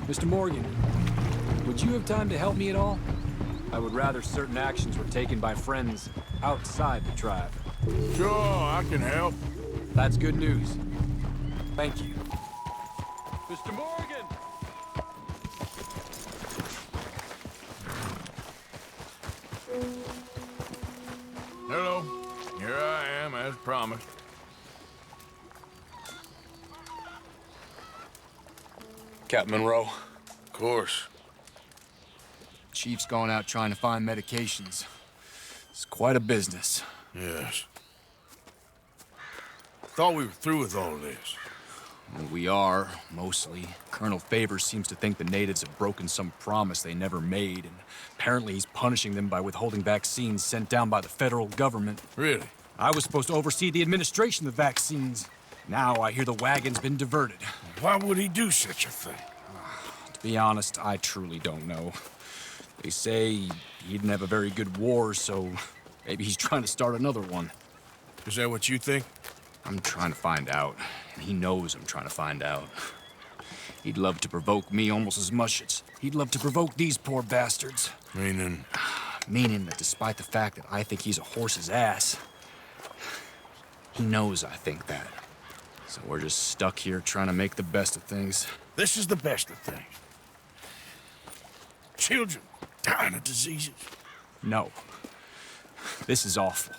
Mr. Morgan, would you have time to help me at all? I would rather certain actions were taken by friends outside the tribe. Sure, I can help. That's good news. Thank you. Mr. Morgan! Hello. Here I am, as promised. Captain Monroe. Of course. Chief's gone out trying to find medications. It's quite a business. Yes. Thought we were through with all this. Well, we are, mostly. Colonel Favours seems to think the natives have broken some promise they never made, and apparently he's punishing them by withholding vaccines sent down by the federal government. Really? I was supposed to oversee the administration of the vaccines. Now I hear the wagon's been diverted. Why would he do such a thing? To be honest, I truly don't know. They say he didn't have a very good war, so maybe he's trying to start another one. Is that what you think? I'm trying to find out, and he knows I'm trying to find out. He'd love to provoke me almost as much as he'd love to provoke these poor bastards. Meaning? Meaning that despite the fact that I think he's a horse's ass, he knows I think that. So we're just stuck here trying to make the best of things. This is the best of things. Children dying of diseases. No. This is awful.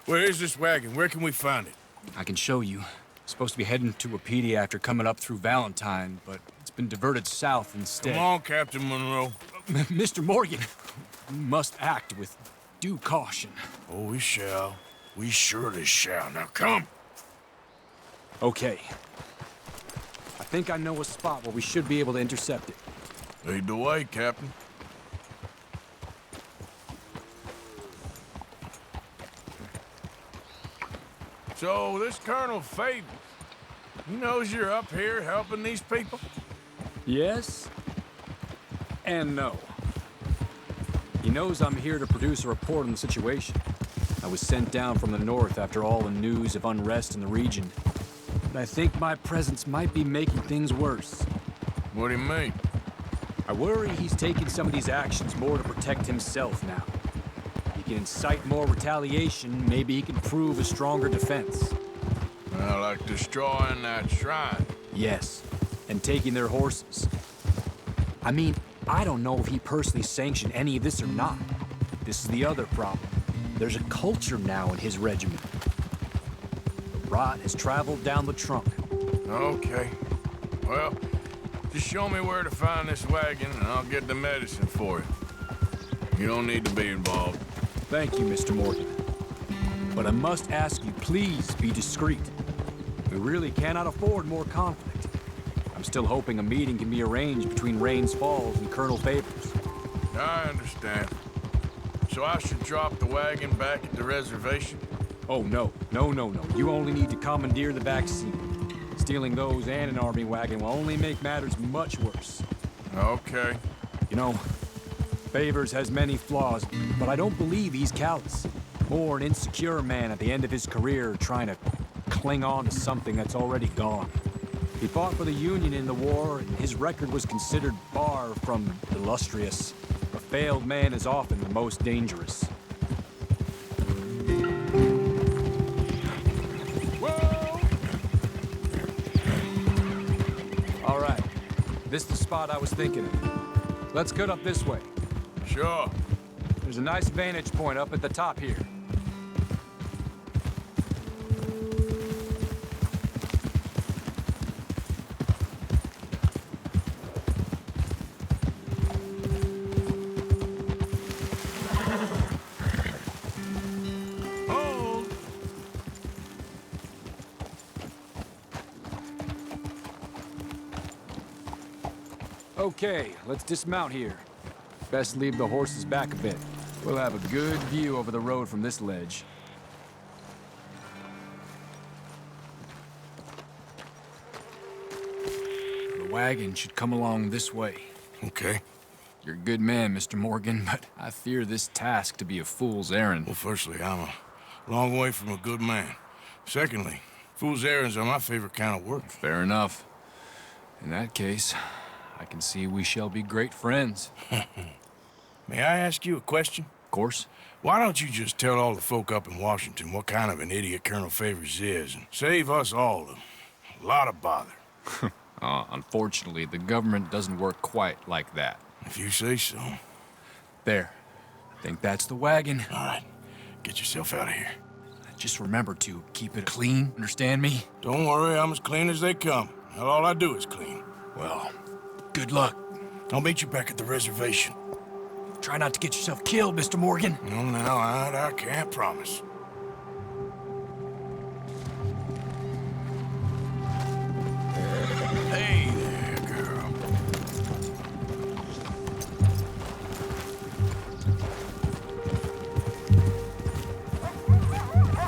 Where is this wagon? Where can we find it? I can show you. Supposed to be heading to Wapiti after coming up through Valentine, but it's been diverted south instead. Come on, Captain Monroe. Mr. Morgan, we must act with due caution. Oh, we shall. We surely shall. Now come. Okay. I think I know a spot where we should be able to intercept it. Lead the way, Captain. So, this Colonel Favours, he knows you're up here helping these people? Yes and no. He knows I'm here to produce a report on the situation. I was sent down from the north after all the news of unrest in the region. But I think my presence might be making things worse. What do you mean? I worry he's taking some of these actions more to protect himself now. He can incite more retaliation, maybe he can prove a stronger defense. Well, like destroying that shrine. Yes, and taking their horses. I mean, I don't know if he personally sanctioned any of this or not. This is the other problem. There's a culture now in his regiment. The rot has traveled down the trunk. Okay. Well, just show me where to find this wagon and I'll get the medicine for you. You don't need to be involved. Thank you, Mr. Morgan. But I must ask you, please be discreet. We really cannot afford more conflict. I'm still hoping a meeting can be arranged between Rains Falls and Colonel Favours. I understand. So I should drop the wagon back at the reservation? Oh, no. No. You only need to commandeer the vaccine. Stealing those and an army wagon will only make matters much worse. Okay. You know, Favours has many flaws, but I don't believe he's callous. More an insecure man at the end of his career trying to cling on to something that's already gone. He fought for the Union in the war, and his record was considered far from illustrious. A failed man is often the most dangerous. Whoa! All right. This is the spot I was thinking of. Let's cut up this way. Sure. There's a nice vantage point up at the top here. Hold! Okay, let's dismount here. Best leave the horses back a bit. We'll have a good view over the road from this ledge. The wagon should come along this way. Okay. You're a good man, Mr. Morgan, but I fear this task to be a fool's errand. Well, firstly, I'm a long way from a good man. Secondly, fool's errands are my favorite kind of work. Fair enough. In that case, I can see we shall be great friends. May I ask you a question? Of course. Why don't you just tell all the folk up in Washington what kind of an idiot Colonel Favours is, and save us all a lot of bother? Unfortunately, the government doesn't work quite like that. If you say so. There. I think that's the wagon. All right, get yourself out of here. Just remember to keep it clean, understand me? Don't worry, I'm as clean as they come. Now all I do is clean. Well, good luck. I'll meet you back at the reservation. Try not to get yourself killed, Mr. Morgan. No, now, I can't promise. Hey there, girl.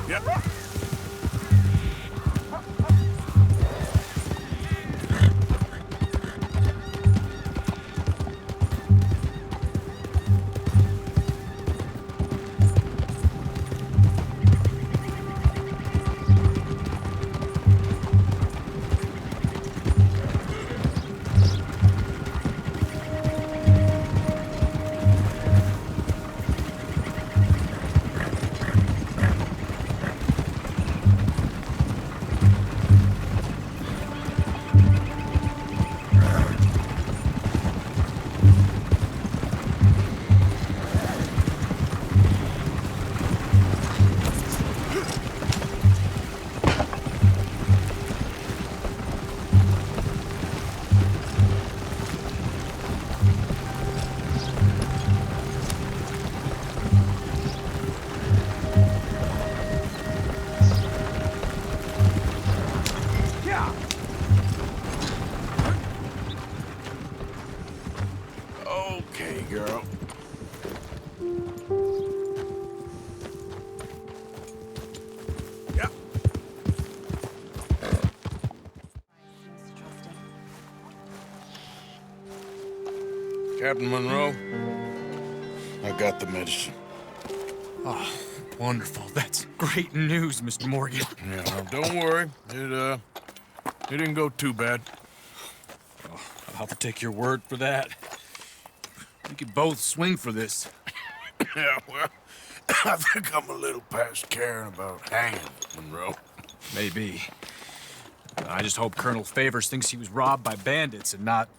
Yep. Okay, girl. Yep. Captain Monroe, I got the medicine. Oh, wonderful. That's great news, Mr. Morgan. Yeah, now, don't worry. It didn't go too bad. Oh, I'll have to take your word for that. We could both swing for this. Yeah, well, I think I'm a little past caring about hanging, Monroe. Maybe. I just hope Colonel Favours thinks he was robbed by bandits and not...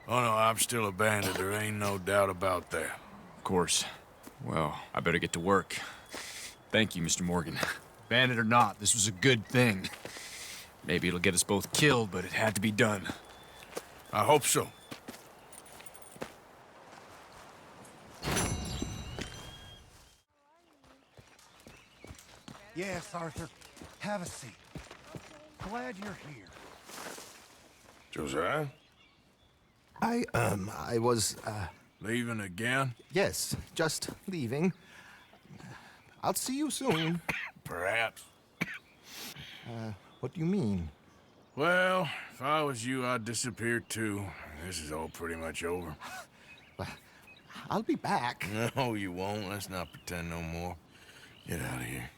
Oh, no, I'm still a bandit. There ain't no doubt about that. Of course. Well, I better get to work. Thank you, Mr. Morgan. Bandit or not, this was a good thing. Maybe it'll get us both killed, but it had to be done. I hope so. Yes, Arthur. Have a seat. Glad you're here. Josiah? I was, Leaving again? yes, just leaving. I'll see you soon. Perhaps. What do you mean? Well, if I was you, I'd disappear too. This is all pretty much over. I'll be back. No, you won't. Let's not pretend no more. Get out of here.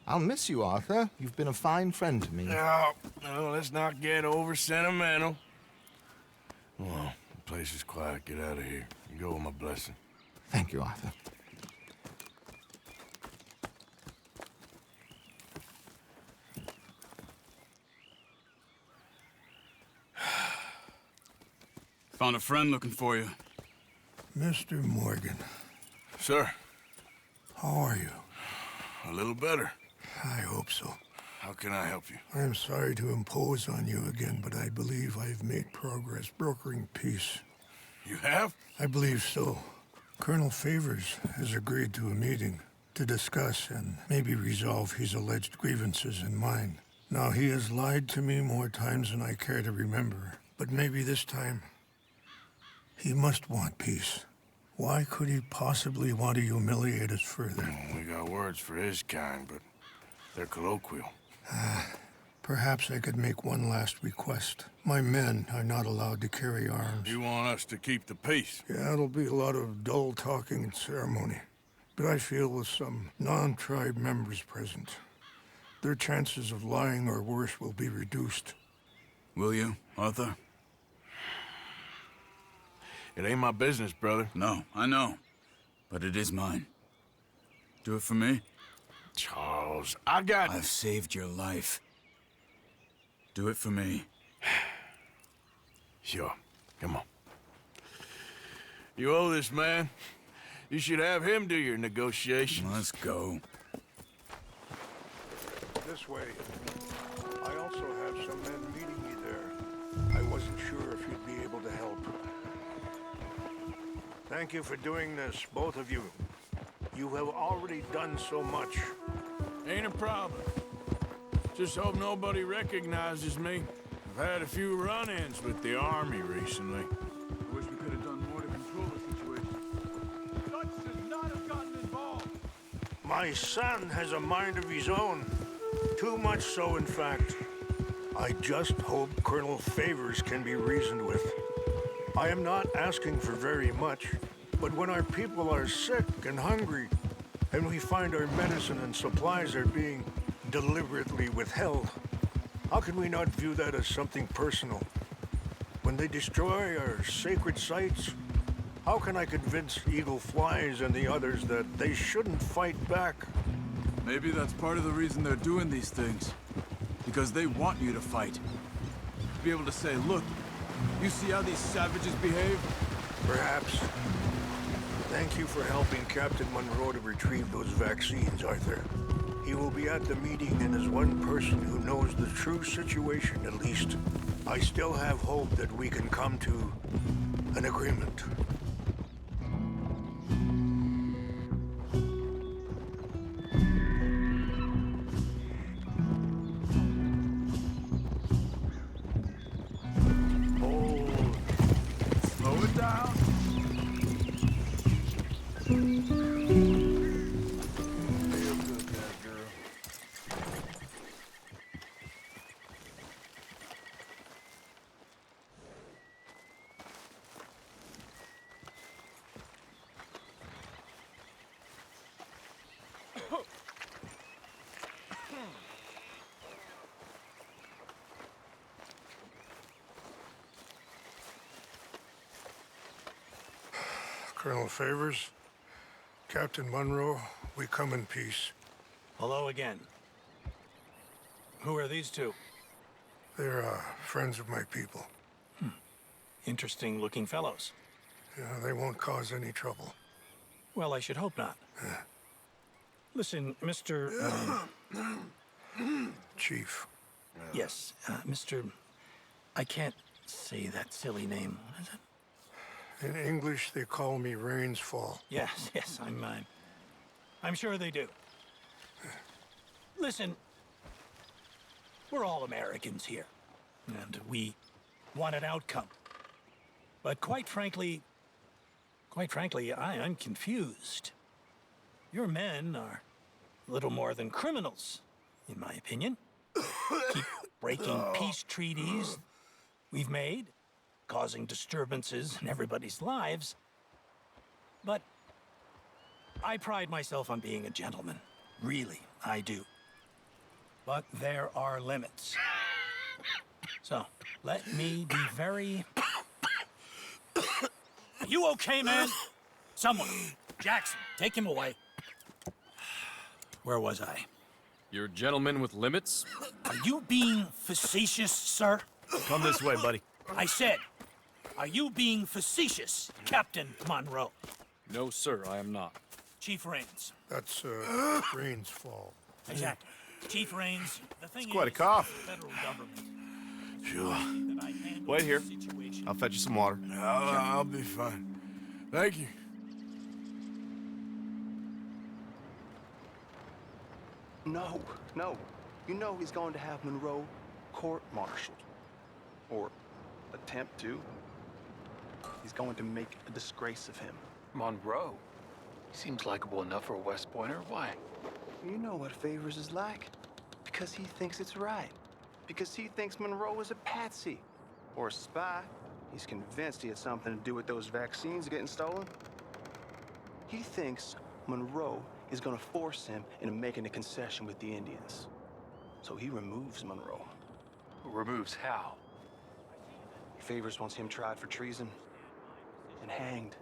I'll miss you, Arthur. You've been a fine friend to me. No, let's not get over sentimental. Well, the place is quiet. Get out of here. You go with my blessing. Thank you, Arthur. Found a friend looking for you. Mr. Morgan, Sir, how are you? a little better. I hope so. How can I help you? I'm sorry to impose on you again, but I believe I've made progress brokering peace. You have? I believe so. Colonel Favours has agreed to a meeting to discuss and maybe resolve his alleged grievances and mine. Now, he has lied to me more times than I care to remember, but maybe this time he must want peace. Why could he possibly want to humiliate us further? We got words for his kind, but they're colloquial. Perhaps I could make one last request. My men are not allowed to carry arms. You want us to keep the peace? Yeah, it'll be a lot of dull talking and ceremony. But I feel with some non-tribe members present, their chances of lying or worse will be reduced. Will you, Arthur? It ain't my business, brother. No, I know. But it is mine. Do it for me? Charles, I've saved your life. Do it for me. Sure. Come on. You owe this man. You should have him do your negotiations. Let's go. This way. I also have some men meeting me there. I wasn't sure if you'd be able to help. Thank you for doing this, both of you. You have already done so much. Ain't a problem. Just hope nobody recognizes me. I've had a few run-ins with the army recently. I wish we could have done more to control the situation. Dutch should not have gotten involved. My son has a mind of his own. Too much so, in fact. I just hope Colonel Favours can be reasoned with. I am not asking for very much, but when our people are sick and hungry, and we find our medicine and supplies are being deliberately withheld, how can we not view that as something personal? When they destroy our sacred sites, how can I convince Eagle Flies and the others that they shouldn't fight back? Maybe that's part of the reason they're doing these things. Because they want you to fight. To be able to say, look, you see how these savages behave? Perhaps. Thank you for helping Captain Monroe to retrieve those vaccines, Arthur. He will be at the meeting and is one person who knows the true situation, at least. I still have hope that we can come to an agreement. Slow it down. Colonel Favours, Captain Monroe, we come in peace. Hello again. Who are these two? They're friends of my people. Interesting looking fellows. Yeah, they won't cause any trouble. Well, I should hope not. Listen, Mr. Chief. Yes, Mr. I can't say that silly name. What is it? In English, they call me Rains Fall. Yes, I'm sure they do. Listen, we're all Americans here, and we want an outcome. But quite frankly, I'm confused. Your men are little more than criminals, in my opinion. Keep breaking peace treaties we've made, causing disturbances in everybody's lives. But I pride myself on being a gentleman. Really, I do. But there are limits. So, let me be very... Are you okay, man? Someone. Jackson, take him away. Where was I? You're a gentleman with limits? Are you being facetious, sir? Come this way, buddy. I said, are you being facetious, Captain Monroe? No, sir, I am not. Chief Rains. That's Rains Fall. Exactly. Chief Rains, the thing quite a is, cough. the federal government. Sure. that I handle Wait here. the situation. I'll fetch you some water. I'll be fine. Thank you. No. You know he's going to have Monroe court-martialed. Or attempt to. He's going to make a disgrace of him. Monroe? He seems likable enough for a West Pointer. Why? You know what Favours is like. Because he thinks it's right. Because he thinks Monroe is a patsy. Or a spy. He's convinced he had something to do with those vaccines getting stolen. He thinks Monroe is gonna force him into making a concession with the Indians. So he removes Monroe. Removes how? Favours wants him tried for treason and hanged.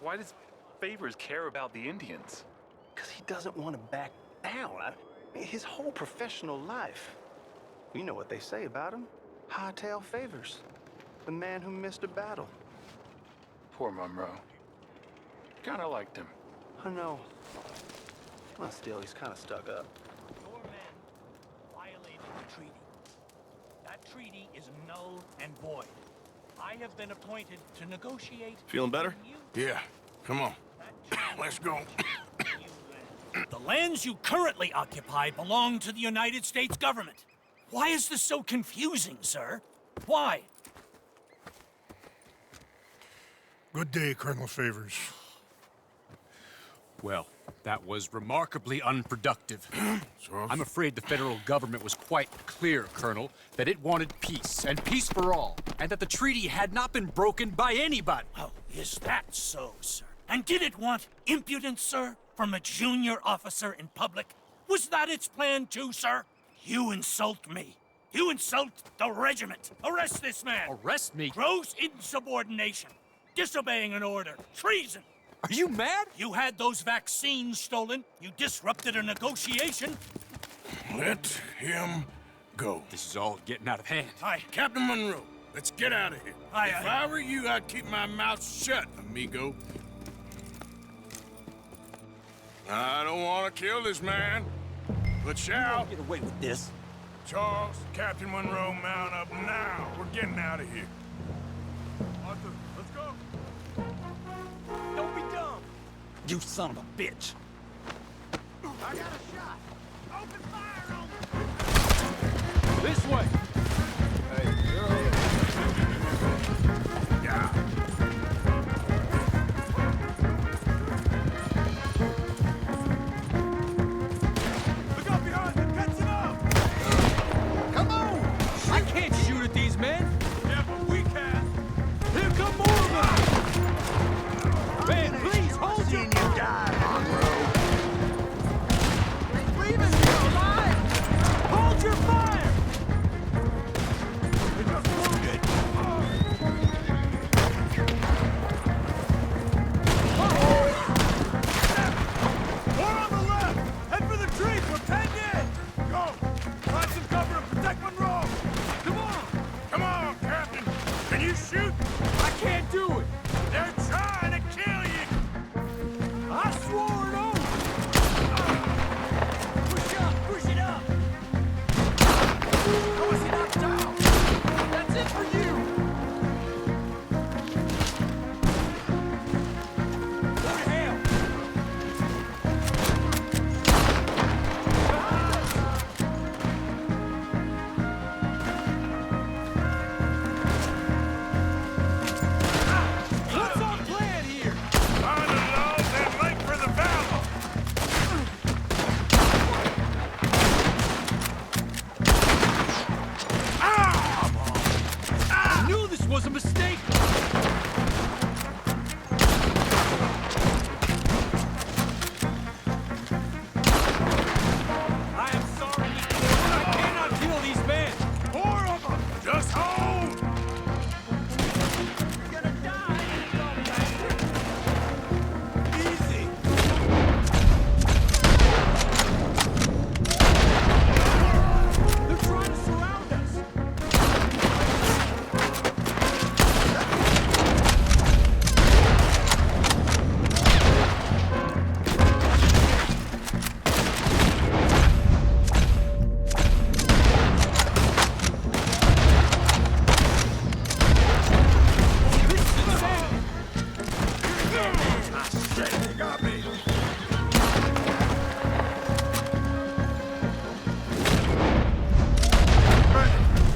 Why does Favours care about the Indians? Because he doesn't want to back down. His whole professional life. You know what they say about him. Hightail Favours. The man who missed a battle. Poor Monroe. Kinda liked him. I know. Well, still, he's kind of stuck up. Your men violated the treaty. That treaty is null and void. I have been appointed to negotiate... Feeling better? Yeah. Come on. Let's go. The lands you currently occupy belong to the United States government. Why is this so confusing, sir? Why? Good day, Colonel Favours. Well, that was remarkably unproductive. I'm afraid the federal government was quite clear, Colonel, that it wanted peace, and peace for all, and that the treaty had not been broken by anybody. Oh, is that so, sir? And did it want impudence, sir, from a junior officer in public? Was that its plan too, sir? You insult me. You insult the regiment. Arrest this man. Arrest me? Gross insubordination. Disobeying an order. Treason. Are you mad? You had those vaccines stolen. You disrupted a negotiation. Let him go. This is all getting out of hand. Captain Monroe, let's get out of here. If I were you, I'd keep my mouth shut, amigo. I don't want to kill this man, but shall. Get away with this. Charles, Captain Monroe, mount up now. We're getting out of here. Arthur, let's go. Don't be dumb. You son of a bitch. I got a shot. Open fire on me. This way. Hey, girl. Yeah. Look out behind you! Catch him up! Come on! I can't shoot at these men. Yeah, but we can! Here come more of them! Man, please hold your... Hold your fire! We're just wounded! More on the left! Head for the trees! We're penned in! Go! Find some cover and protect Monroe! Come on! Come on, Captain. Can you shoot? I can't do it! They're trying to kill you. I swore an oath! Push up! Push it up! How is he knocked down? That's it for you! What the hell? What's our plan here? Find the logs and make for the valley. I knew this was a mistake! I am sorry, but I cannot kill these men! Four of them. Just hold. You're gonna die, you dumb bastard! Easy! They're trying to surround us! This is insanity! They got me.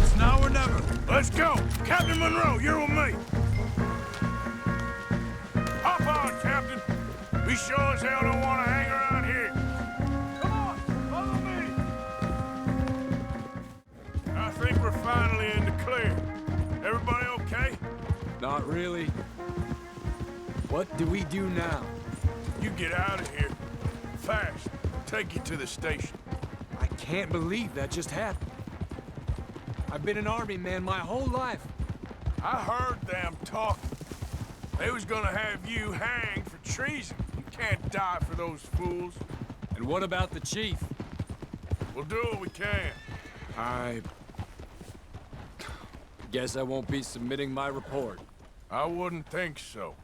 It's now or never! Let's go. Captain Monroe, you're with me. Hop on, Captain. We sure as hell don't want to hang around here. Come on! Follow me! I think we're finally in the clear. Everybody okay? Not really. What do we do now? You get out of here. Fast. Take you to the station. I can't believe that just happened. I've been an army man my whole life. I heard them talk. They was gonna have you hanged for treason. You can't die for those fools. And what about the chief? We'll do what we can. I guess I won't be submitting my report. I wouldn't think so.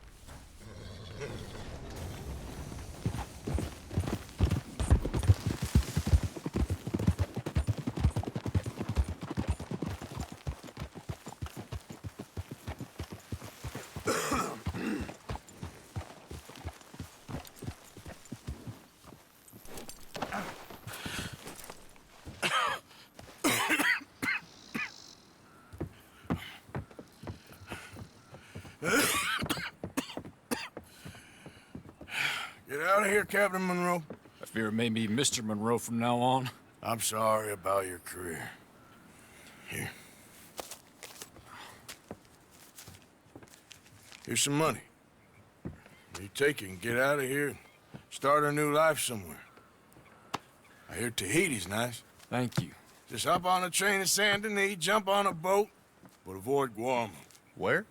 Get out of here, Captain Monroe. I fear it may be Mr. Monroe from now on. I'm sorry about your career. Here. Here's some money. You take it and get out of here and start a new life somewhere. I hear Tahiti's nice. Thank you. Just hop on a train to Saint Denis, jump on a boat, but avoid Guam. Where?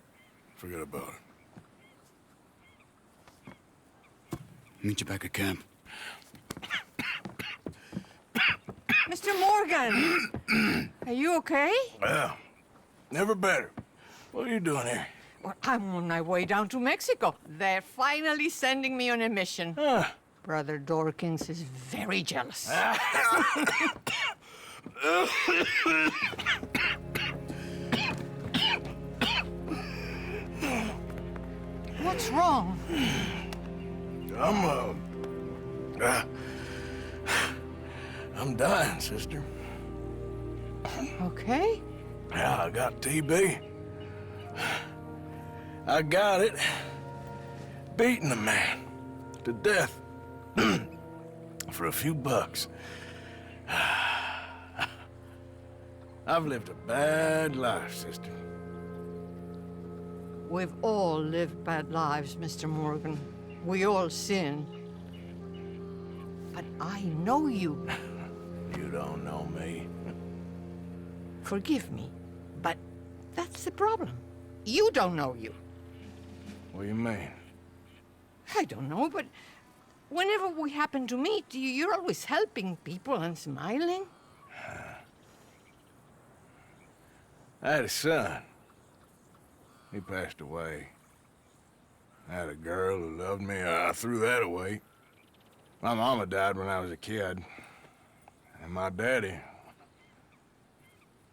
Forget about it. Meet you back at camp. Mr. Morgan! Are you okay? Well, never better. What are you doing here? Well, I'm on my way down to Mexico. They're finally sending me on a mission. Brother Dorkins is very jealous. What's wrong? I'm dying, sister. Okay. Yeah, I got TB. I got it. Beating a man to death for a few bucks. I've lived a bad life, sister. We've all lived bad lives, Mr. Morgan. We all sin. But I know you. You don't know me. Forgive me, but that's the problem. You don't know you. What do you mean? I don't know, but whenever we happen to meet, you're always helping people and smiling. I had a son. He passed away. I had a girl who loved me. I threw that away. My mama died when I was a kid. And my daddy,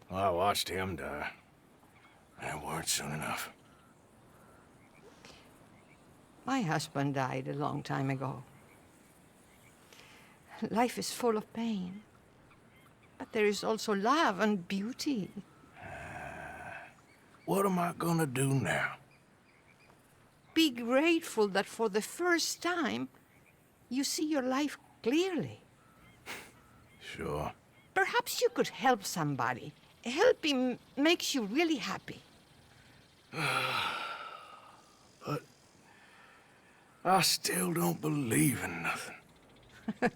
well, I watched him die. And it weren't soon enough. My husband died a long time ago. Life is full of pain. But there is also love and beauty. What am I gonna do now? Be grateful that for the first time, you see your life clearly. Sure. Perhaps you could help somebody. Helping makes you really happy. But I still don't believe in nothing.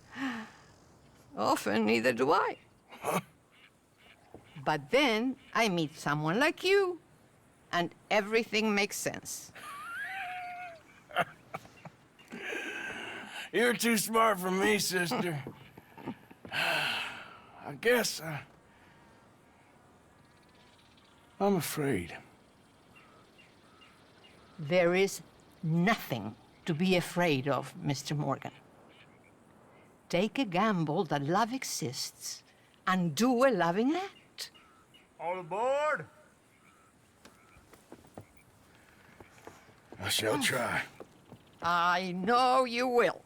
Often, neither do I. But then I meet someone like you, and everything makes sense. You're too smart for me, sister. I guess I'm afraid. There is nothing to be afraid of, Mr. Morgan. Take a gamble that love exists and do a loving act. All aboard! I shall try. I know you will.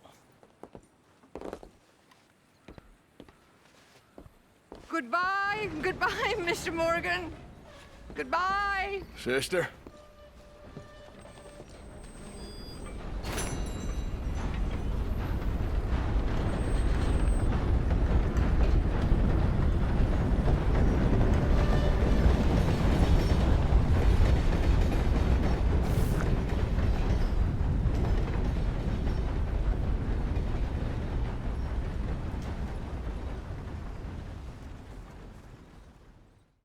Goodbye, goodbye, Mr. Morgan. Goodbye. Sister?